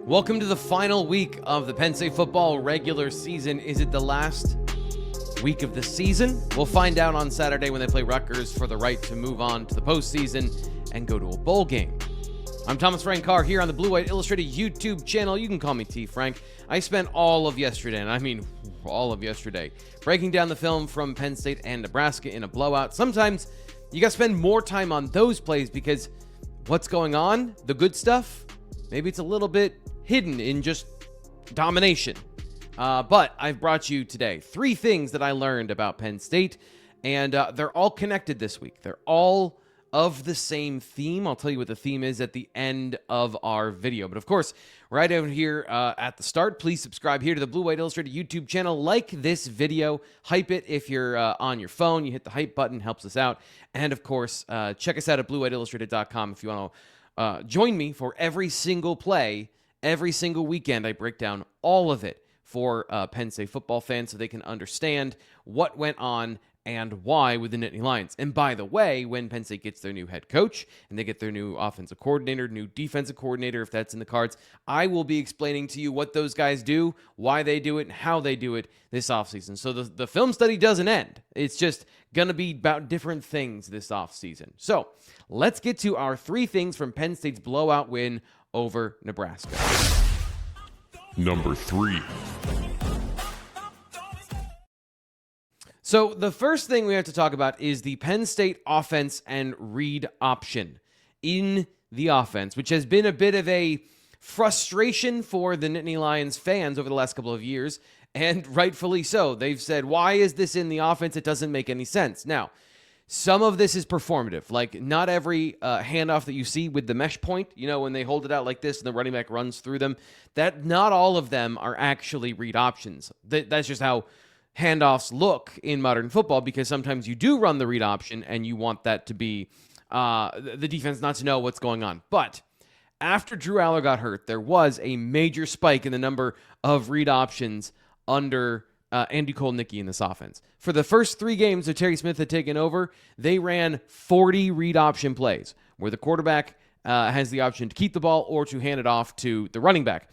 Welcome to the final week of the Penn State football regular season. Is it the last week of the season? We'll find out on Saturday when they play Rutgers for the right to move on to the postseason and go to a bowl game. I'm Thomas Frank Carr here on the Blue White Illustrated YouTube channel. You can call me T. Frank. I spent all of yesterday, and I mean all of yesterday, breaking down the film from Penn State and Nebraska in a blowout. Sometimes you got to spend more time on those plays because what's going on, the good stuff, maybe it's a little bit hidden in just domination. But I've brought you today 3 things that I learned about Penn State, and they're all connected this week. They're all of the same theme. I'll tell you what the theme is at the end of our video. But of course, right over here at the start, please subscribe here to the Blue White Illustrated YouTube channel. Like this video, hype it if you're on your phone. You hit the hype button, helps us out. And of course, check us out at bluewhiteillustrated.com if you want to join me for every single play. Every single weekend, I break down all of it for Penn State football fans so they can understand what went on and why with the Nittany Lions. And by the way, when Penn State gets their new head coach and they get their new offensive coordinator, new defensive coordinator, if that's in the cards, I will be explaining to you what those guys do, why they do it, and how they do it this offseason. So the film study doesn't end. It's just going to be about different things this offseason. So let's get to our 3 things from Penn State's blowout win over Nebraska. Number 3. So the first thing we have to talk about is the Penn State offense and read option in the offense, which has been a bit of a frustration for the Nittany Lions fans over the last couple of years, and rightfully so. They've said, why is this in the offense? It doesn't make any sense. Now, some of this is performative. Like, not every handoff that you see with the mesh point, you know, when they hold it out like this and the running back runs through them, that not all of them are actually read options. That's just how handoffs look in modern football, because sometimes you do run the read option and you want that to be the defense not to know what's going on. But after Drew Aller got hurt, there was a major spike in the number of read options under Andy Kolnicki in this offense. For the first 3 games that Terry Smith had taken over, they ran 40 read option plays where the quarterback has the option to keep the ball or to hand it off to the running back.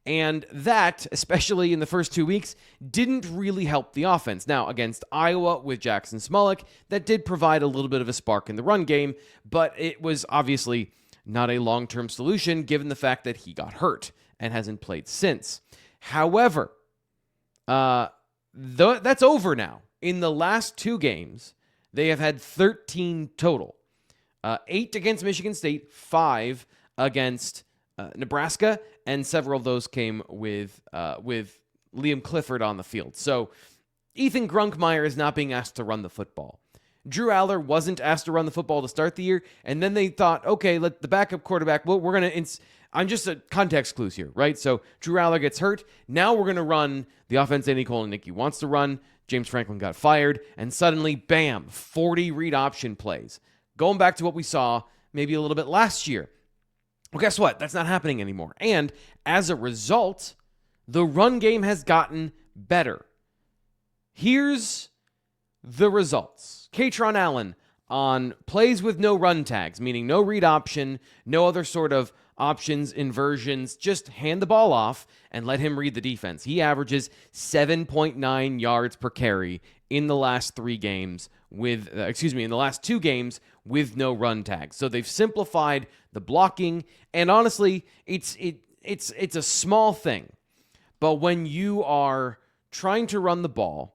And that, especially in the first 2 weeks, didn't really help the offense. Now, against Iowa with Jackson Smolik, that did provide a little bit of a spark in the run game, but it was obviously not a long-term solution given the fact that he got hurt and hasn't played since. However, that's over now. In the last 2 games, they have had 13 total. 8 against Michigan State, 5 against Nebraska, and several of those came with Liam Clifford on the field. So Ethan Grunkmeyer is not being asked to run the football. Drew Aller wasn't asked to run the football to start the year, and then they thought, okay, let the backup quarterback, well, we're going to... I'm just a context clues here, right? So Drew Aller gets hurt. Now we're going to run the offense Andy Kolnicki wants to run. James Franklin got fired, and suddenly, bam, 40 read option plays. Going back to what we saw maybe a little bit last year. Well, guess what? That's not happening anymore. And as a result, the run game has gotten better. Here's the results. Katron Allen on plays with no run tags, meaning no read option, no other sort of options, inversions, just hand the ball off and let him read the defense. He averages 7.9 yards per carry in the last 3 games with, in the last 2 games with no run tags. So they've simplified the blocking, and honestly, it's a small thing. But when you are trying to run the ball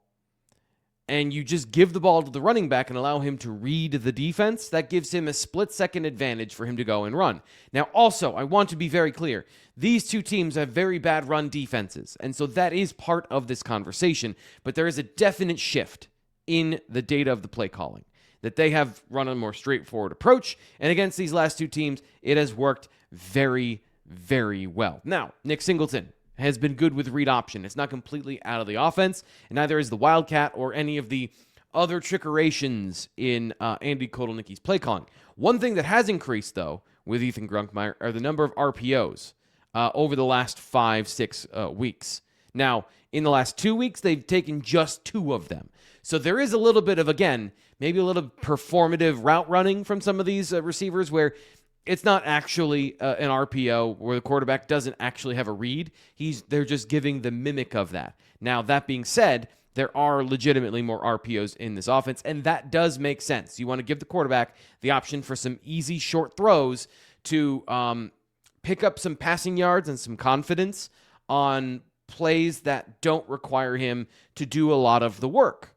and you just give the ball to the running back and allow him to read the defense, that gives him a split-second advantage for him to go and run. Now, also, I want to be very clear. These 2 teams have very bad run defenses, and so that is part of this conversation. But there is a definite shift in the data of the play calling, that they have run a more straightforward approach, and against these last 2 teams, it has worked very, very well. Now, Nick Singleton has been good with read option. It's not completely out of the offense, and neither is the Wildcat or any of the other trickerations in Andy Kolnicki's play calling. One thing that has increased, though, with Ethan Grunkmeyer are the number of RPOs over the last 5-6 weeks. Now, in the last 2 weeks, they've taken just 2 of them. So there is a little bit of, again, maybe a little performative route running from some of these receivers where it's not actually an RPO where the quarterback doesn't actually have a read. They're just giving the mimic of that. Now, that being said, there are legitimately more RPOs in this offense, and that does make sense. You want to give the quarterback the option for some easy short throws to pick up some passing yards and some confidence on plays that don't require him to do a lot of the work.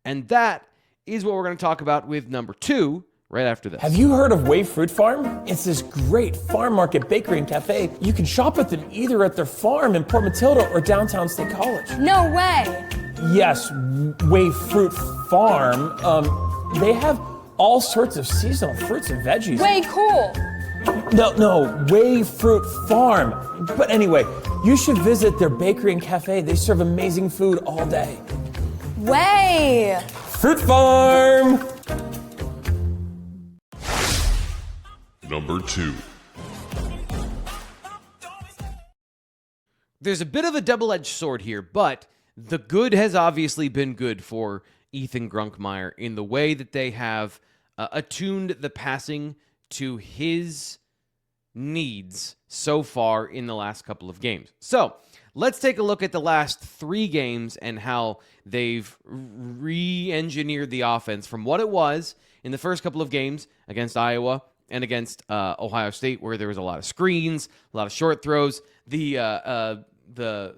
And that is what we're going to talk about with number 2 right after this. Have you heard of Way Fruit Farm? It's this great farm market bakery and cafe. You can shop at them either at their farm in Port Matilda or downtown State College. No way. Yes, Way Fruit Farm. They have all sorts of seasonal fruits and veggies. Way cool. No, Way Fruit Farm. But anyway, you should visit their bakery and cafe. They serve amazing food all day. Way. Fruit Farm. Number 2. There's a bit of a double-edged sword here, but the good has obviously been good for Ethan Grunkmeyer in the way that they have attuned the passing to his needs so far in the last couple of games. So let's take a look at the last 3 games and how they've re-engineered the offense from what it was in the first couple of games against Iowa and against Ohio State, where there was a lot of screens, a lot of short throws. The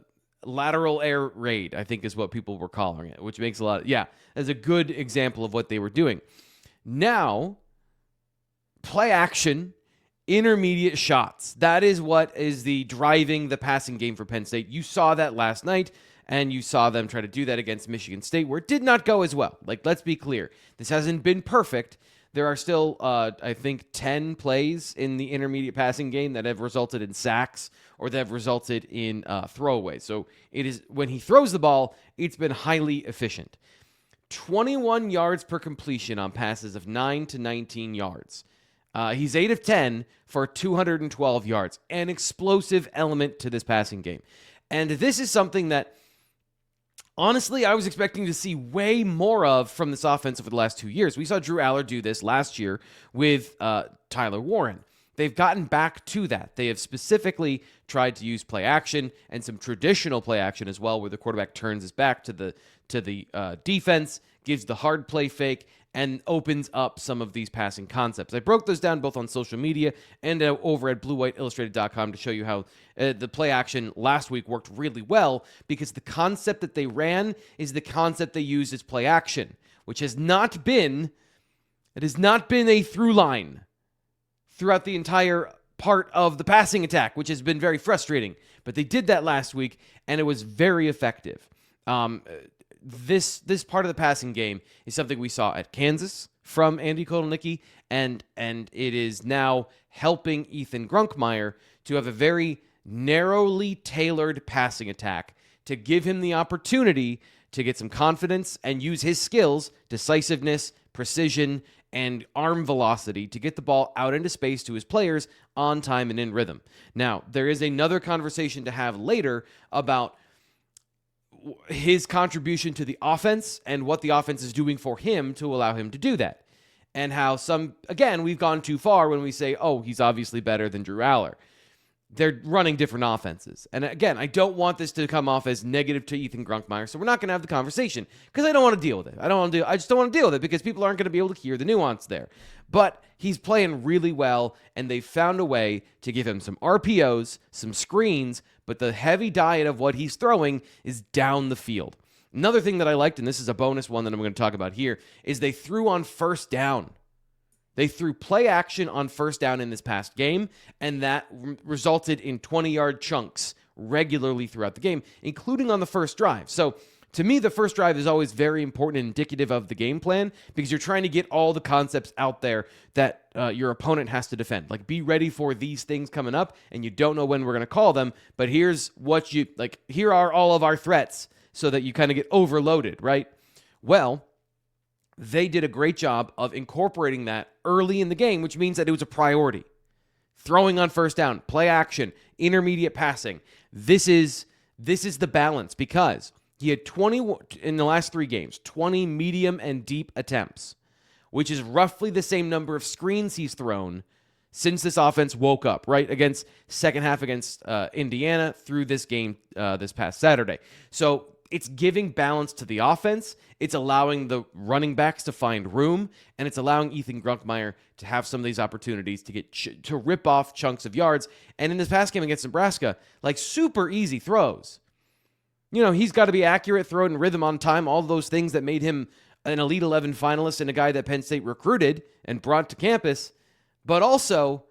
lateral air raid, I think, is what people were calling it, which makes a lot. As a good example of what they were doing. Now, play action, intermediate shots. That is what is the driving the passing game for Penn State. You saw that last night, and you saw them try to do that against Michigan State, where it did not go as well. Like, let's be clear. This hasn't been perfect. There are still, I think, 10 plays in the intermediate passing game that have resulted in sacks or that have resulted in throwaways. So it is when he throws the ball, it's been highly efficient. 21 yards per completion on passes of 9 to 19 yards. He's 8 of 10 for 212 yards. An explosive element to this passing game. And this is something that, honestly, I was expecting to see way more of from this offense over the last 2 years. We saw Drew Aller do this last year with Tyler Warren. They've gotten back to that. They have specifically tried to use play action and some traditional play action as well, where the quarterback turns his back to the defense, gives the hard play fake, and opens up some of these passing concepts. I broke those down both on social media and over at bluewhiteillustrated.com to show you how the play action last week worked really well, because the concept that they ran is the concept they used as play action, which has not been a through line throughout the entire part of the passing attack, which has been very frustrating. But they did that last week, and it was very effective. This part of the passing game is something we saw at Kansas from Andy Kotelnicki, and it is now helping Ethan Grunkmeyer to have a very narrowly tailored passing attack to give him the opportunity to get some confidence and use his skills, decisiveness, precision, and arm velocity to get the ball out into space to his players on time and in rhythm. Now, there is another conversation to have later about his contribution to the offense and what the offense is doing for him to allow him to do that. And how we've gone too far when we say, oh, he's obviously better than Drew Aller. They're running different offenses. And again, I don't want this to come off as negative to Ethan Grunkmeyer, so we're not going to have the conversation because I don't want to deal with it. I just don't want to deal with it because people aren't going to be able to hear the nuance there. But he's playing really well, and they found a way to give him some RPOs, some screens, but the heavy diet of what he's throwing is down the field. Another thing that I liked, and this is a bonus one that I'm going to talk about here, is they threw on first down. They threw play action on first down in this past game, and that resulted in 20-yard chunks regularly throughout the game, including on the first drive. So to me, the first drive is always very important and indicative of the game plan because you're trying to get all the concepts out there that your opponent has to defend. Like, be ready for these things coming up, and you don't know when we're going to call them, but here are all of our threats so that you kind of get overloaded, right? Well, they did a great job of incorporating that early in the game, which means that it was a priority. Throwing on first down, play action, intermediate passing. This is the balance because he had 20 in the last 3 games, 20 medium and deep attempts, which is roughly the same number of screens he's thrown since this offense woke up, right? Against second half against Indiana through this game this past Saturday. So it's giving balance to the offense. It's allowing the running backs to find room, and it's allowing Ethan Grunkmeyer to have some of these opportunities to get to rip off chunks of yards. And in this past game against Nebraska, like super easy throws. You know, he's got to be accurate, throw it in rhythm on time, all those things that made him an Elite 11 finalist and a guy that Penn State recruited and brought to campus. But also,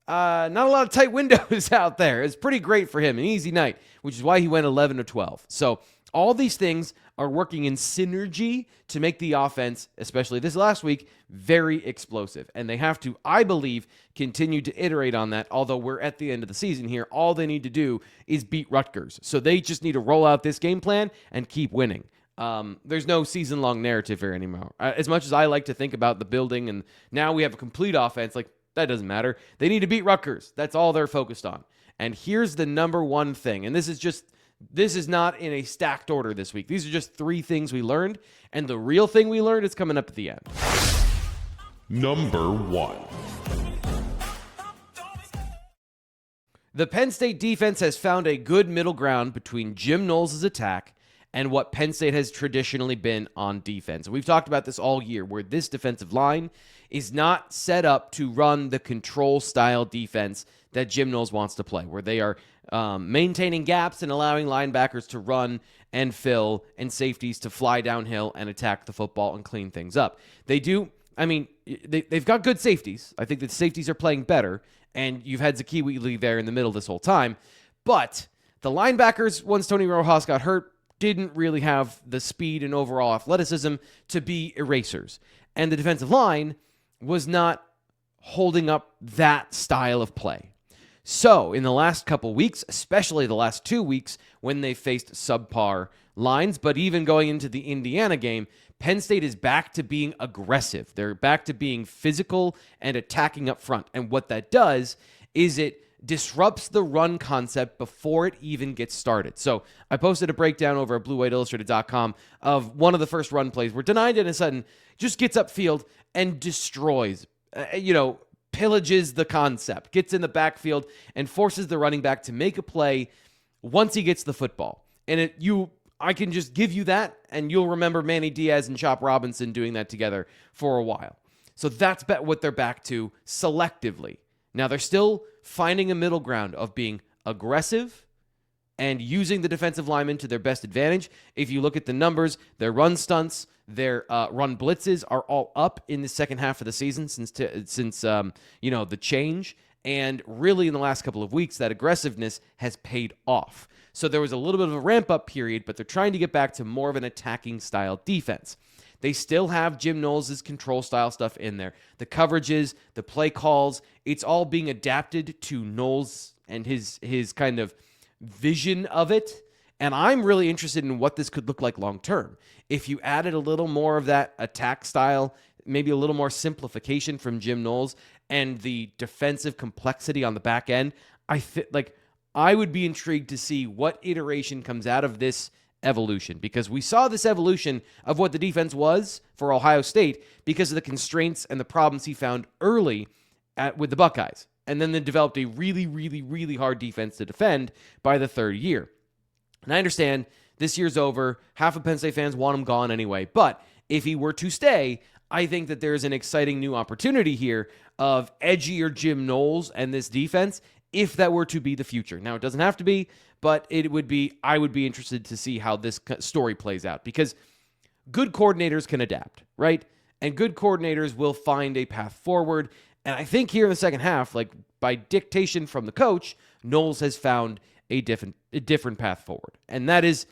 not a lot of tight windows out there. It's pretty great for him, an easy night, which is why he went 11 of 12. So all these things are working in synergy to make the offense, especially this last week, very explosive. And they have to, I believe, continue to iterate on that. Although we're at the end of the season here, all they need to do is beat Rutgers. So they just need to roll out this game plan and keep winning. There's no season-long narrative here anymore. As much as I like to think about the building, and now we have a complete offense, like, that doesn't matter. They need to beat Rutgers. That's all they're focused on. And here's the number one thing, and this is not in a stacked order this week. These are just 3 things we learned, and the real thing we learned is coming up at the end. Number 1. The Penn State defense has found a good middle ground between Jim Knowles' attack and what Penn State has traditionally been on defense. We've talked about this all year, where this defensive line is not set up to run the control-style defense that Jim Knowles wants to play, where they are maintaining gaps and allowing linebackers to run and fill and safeties to fly downhill and attack the football and clean things up. They do, I mean, they've got good safeties. I think that safeties are playing better, and you've had Zakee Wheatley there in the middle this whole time. But the linebackers, once Tony Rojas got hurt, didn't really have the speed and overall athleticism to be erasers. And the defensive line was not holding up that style of play. So in the last couple weeks, especially the last 2 weeks when they faced subpar lines, but even going into the Indiana game, Penn State is back to being aggressive. They're back to being physical and attacking up front. And what that does is it disrupts the run concept before it even gets started. So I posted a breakdown over at BlueWhiteIllustrated.com of one of the first run plays where Denied and sudden just gets upfield and destroys, pillages the concept, gets in the backfield and forces the running back to make a play once he gets the football. And I can just give you that, and you'll remember Manny Diaz and Chop Robinson doing that together for a while. So that's what they're back to selectively. Now, they're still finding a middle ground of being aggressive and using the defensive linemen to their best advantage. If you look at the numbers, their run stunts, their run blitzes are all up in the second half of the season since the change. And really, in the last couple of weeks, that aggressiveness has paid off. So there was a little bit of a ramp-up period, but they're trying to get back to more of an attacking style defense. They still have Jim Knowles' control style stuff in there. The coverages, the play calls, it's all being adapted to Knowles and his kind of vision of it. And I'm really interested in what this could look like long term. If you added a little more of that attack style, maybe a little more simplification from Jim Knowles and the defensive complexity on the back end, I would be intrigued to see what iteration comes out of this evolution, because we saw this evolution of what the defense was for Ohio State because of the constraints and the problems he found early with the Buckeyes. And then they developed a really, really, really hard defense to defend by the third year. And I understand this year's over. Half of Penn State fans want him gone anyway. But if he were to stay, I think that there's an exciting new opportunity here of edgier Jim Knowles and this defense, if that were to be the future. Now, it doesn't have to be, but I would be interested to see how this story plays out, because good coordinators can adapt, right? And good coordinators will find a path forward. And I think here in the second half, like by dictation from the coach, Knowles has found a different path forward. And that is,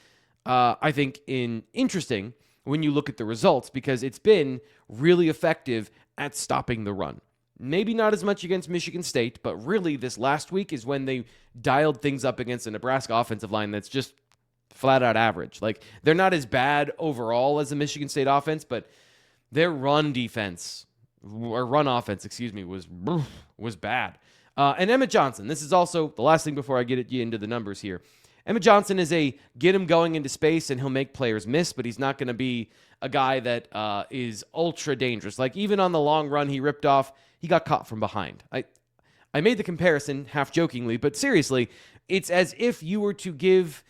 I think, interesting when you look at the results, because it's been really effective at stopping the run. Maybe not as much against Michigan State, but really this last week is when they dialed things up against a Nebraska offensive line that's just flat out average. Like, they're not as bad overall as the Michigan State offense, but their run offense, was bad. And Emmett Johnson, this is also the last thing before I get you into the numbers here. Emmett Johnson is a get him going into space and he'll make players miss, but he's not going to be a guy that is ultra dangerous. Like even on the long run he ripped off, he got caught from behind. I made the comparison half jokingly, but seriously, it's as if you were to give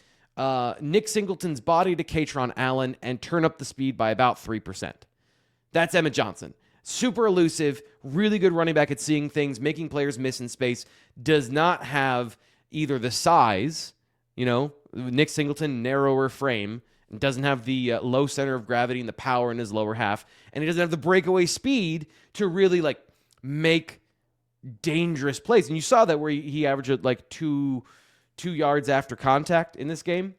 Nick Singleton's body to Katron Allen and turn up the speed by about 3%. That's Emmett Johnson. Super elusive, really good running back at seeing things, making players miss in space, does not have either the size, Nick Singleton, narrower frame, doesn't have the low center of gravity and the power in his lower half, and he doesn't have the breakaway speed to really make dangerous plays. And you saw that where he averaged like two yards after contact in this game.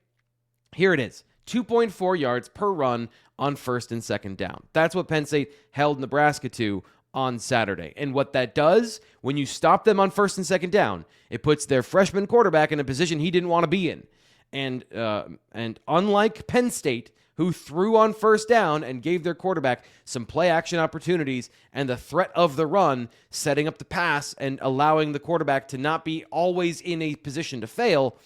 Here it is, 2.4 yards per run on first and second down. That's what Penn State held Nebraska to on Saturday. And what that does, when you stop them on first and second down, it puts their freshman quarterback in a position he didn't want to be in. And unlike Penn State, who threw on first down and gave their quarterback some play action opportunities and the threat of the run, setting up the pass and allowing the quarterback to not be always in a position to fail,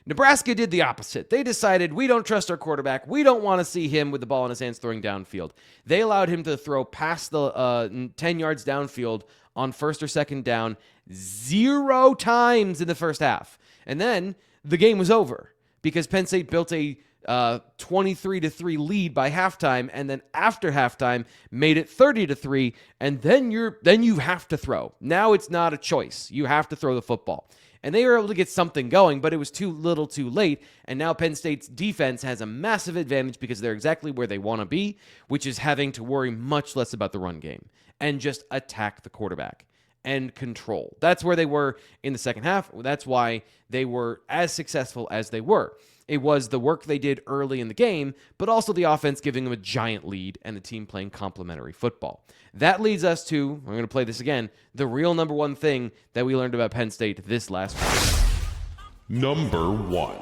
Nebraska did the opposite. They decided, we don't trust our quarterback. We don't want to see him with the ball in his hands throwing downfield. They allowed him to throw past the 10 yards downfield on first or second down 0 times in the first half. And then the game was over because Penn State built a 23-3 lead by halftime, and then after halftime made it 30-3, and then you have to throw. Now it's not a choice. You have to throw the football. And they were able to get something going, but it was too little too late. And now Penn State's defense has a massive advantage because they're exactly where they want to be, which is having to worry much less about the run game and just attack the quarterback and control. That's where they were in the second half. That's why they were as successful as they were. It was the work they did early in the game, but also the offense giving them a giant lead and the team playing complementary football. That leads us to, I'm going to play this again, the real number one thing that we learned about Penn State this last week. Number 1.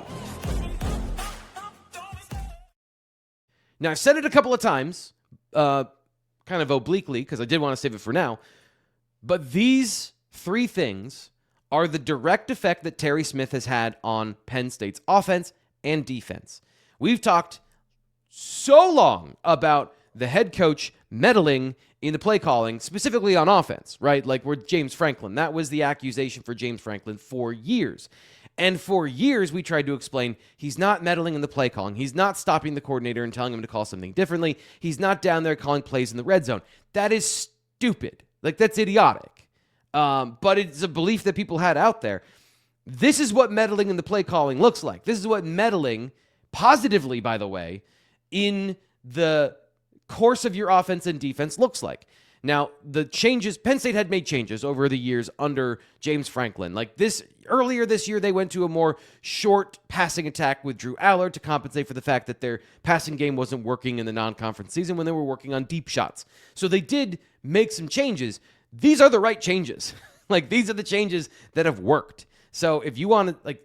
Now, I've said it a couple of times, kind of obliquely, because I did want to save it for now, but these 3 things are the direct effect that Terry Smith has had on Penn State's offense and defense. We've talked so long about the head coach meddling in the play calling, specifically on offense, right? Like with James Franklin. That was the accusation for James Franklin for years. And for years, we tried to explain he's not meddling in the play calling. He's not stopping the coordinator and telling him to call something differently. He's not down there calling plays in the red zone. That is stupid. That's idiotic. But it's a belief that people had out there. This is what meddling in the play calling looks like. This is what meddling, positively, by the way, in the course of your offense and defense looks like. Now, the changes, Penn State had made changes over the years under James Franklin. Earlier this year, they went to a more short passing attack with Drew Aller to compensate for the fact that their passing game wasn't working in the non-conference season when they were working on deep shots. So they did make some changes. These are the right changes. These are the changes that have worked. So if you want to,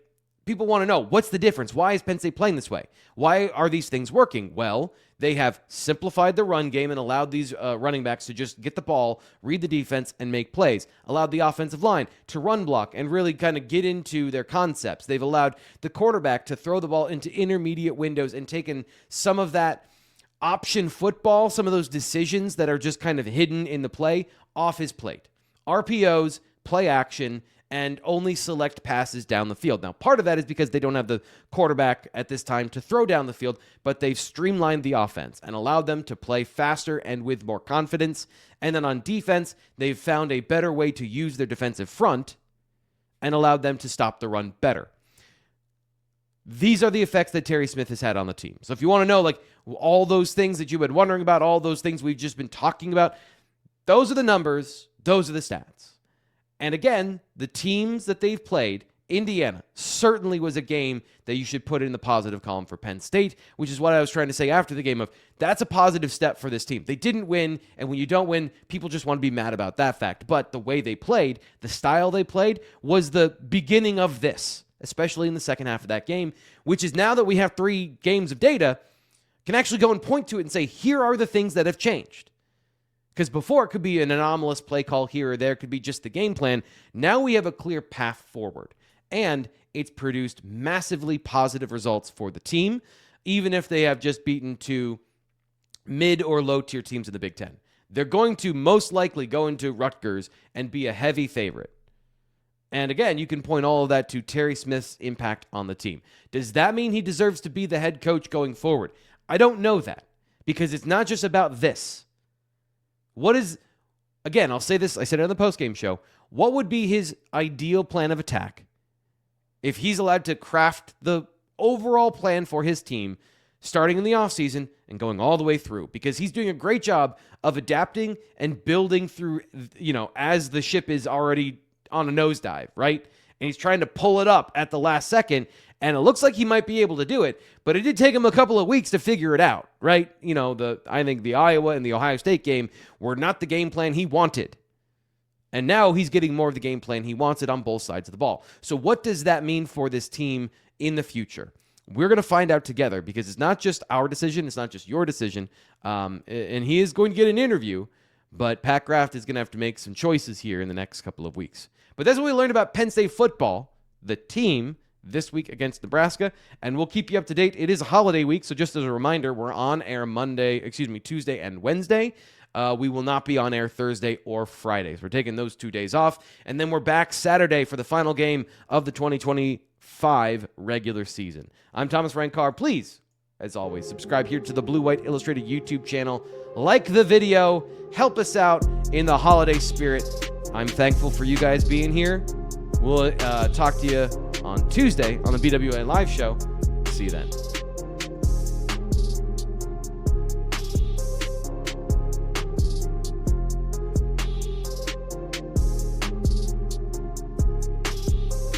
people want to know, what's the difference? Why is Penn State playing this way? Why are these things working? Well, they have simplified the run game and allowed these running backs to just get the ball, read the defense, and make plays. Allowed the offensive line to run block and really kind of get into their concepts. They've allowed the quarterback to throw the ball into intermediate windows and taken some of that option football, some of those decisions that are just kind of hidden in the play, off his plate. RPOs, play action, and only select passes down the field. Now, part of that is because they don't have the quarterback at this time to throw down the field, but they've streamlined the offense and allowed them to play faster and with more confidence. And then on defense, they've found a better way to use their defensive front and allowed them to stop the run better. These are the effects that Terry Smith has had on the team. So if you want to know, all those things that you've been wondering about, all those things we've just been talking about, those are the numbers, those are the stats. And again, the teams that they've played, Indiana certainly was a game that you should put in the positive column for Penn State, which is what I was trying to say after the game of, that's a positive step for this team. They didn't win, and when you don't win, people just want to be mad about that fact. But the way they played, the style they played, was the beginning of this, especially in the second half of that game, which is now that we have 3 games of data, can actually go and point to it and say, here are the things that have changed. Because before, it could be an anomalous play call here or there. It could be just the game plan. Now we have a clear path forward. And it's produced massively positive results for the team, even if they have just beaten two mid or low tier teams in the Big Ten. They're going to most likely go into Rutgers and be a heavy favorite. And again, you can point all of that to Terry Smith's impact on the team. Does that mean he deserves to be the head coach going forward? I don't know that, because it's not just about this. Again, I'll say this, I said it on the postgame show, what would be his ideal plan of attack if he's allowed to craft the overall plan for his team starting in the offseason and going all the way through? Because he's doing a great job of adapting and building through, as the ship is already on a nosedive, right? And he's trying to pull it up at the last second, and it looks like he might be able to do it, but it did take him a couple of weeks to figure it out, right? I think the Iowa and the Ohio State game were not the game plan he wanted. And now he's getting more of the game plan he wants it on both sides of the ball. So what does that mean for this team in the future? We're going to find out together, because it's not just our decision. It's not just your decision. And he is going to get an interview, but Pat Kraft is going to have to make some choices here in the next couple of weeks. But that's what we learned about Penn State football, the team, this week against Nebraska, and we'll keep you up to date. It is a holiday week, so just as a reminder, we're on air Tuesday and Wednesday. We will not be on air Thursday or Fridays. We're taking those 2 days off, and then we're back Saturday for the final game of the 2025 regular season. I'm Thomas Rankar. Please, as always, subscribe here to the Blue White Illustrated YouTube channel. Like the video. Help us out in the holiday spirit. I'm thankful for you guys being here. We'll talk to you on Tuesday on the BWA Live show. See you then.